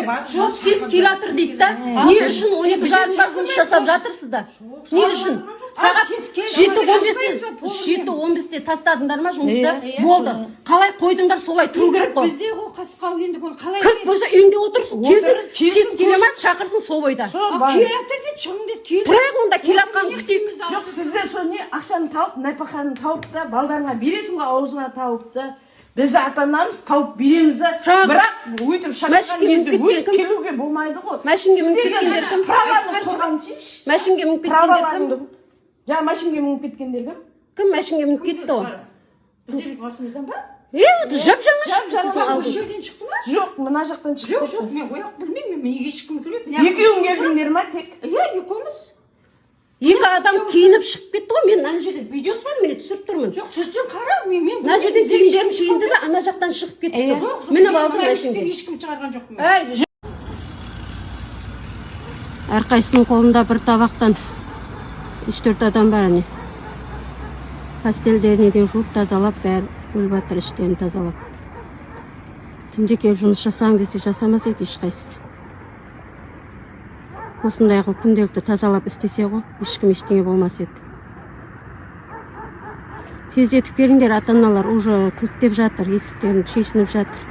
Жоқ, сіз келатыр дейді да. Не үшін 12:30-да жұмыс жасап жатырсыз да? Не үшін? Сағат 7:15-те тастадыңдар ма жұмысты? Болды. Қалай қойдыңдар, солай тұру керек қой. Бізде ғой қасқау енді бұл қалай? Кіріп болса үйінде отырсың. Сіз келе ма, шақырсын сол бойда. Келатыр деп шығың деп келді. Бірақ онда келатқанын күтейік. Жоқ, сізде сол не ақшаны тауып, нәпақаны тауып да, балдарыңа бересің ғой, аузыңа тауып да. Бізді ата-анамыз тауып береміз да. Бірақ өйтіп шақырған кезде өтіп келуге болмайды ғой. Машинге мініп кеткендер кім? Праваны тұрған сеш. Машинге мініп кеткендер кім? Жаңа машинге мініп кеткендер кім? Кім машинге мініп кетті ғой? Біздердің қасымыздан ба? Жап-жаңа Осы жерден шықты ма? Жоқ, мына жақтан шықты. Жоқ, мен ояқ білмеймін, мен неге шыққым келеді. Екеуің келдіңдер ма тек? Екеуміз. Екі адам киініп шығып кетті ғой. Мен ана жерде видеосы бар, мен түсіріп тұрмын. Жоқ, түсірсең қара, мен мына жерде киімдерім киінді де ана жақтан шығып кетті. Мініп алдым машинге. Ешкім шығарған жоқпын. Әрқайсының қолында бір табақтан 3-4 адам бар әне. Пастелдерін еден жуып тазалап, бәрі өліп жатыр, іштерін тазалап. Түнде келіп жұмыс жасаң десе жасамас еді ешқайсысы. Осындай қыл күнделікті тазалап істесе ғой, ешкім ештеңе болмас еді. Тездетіп келіңдер, ата-аналар уже кілттеп жатыр, есіктерін шешініп жатыр.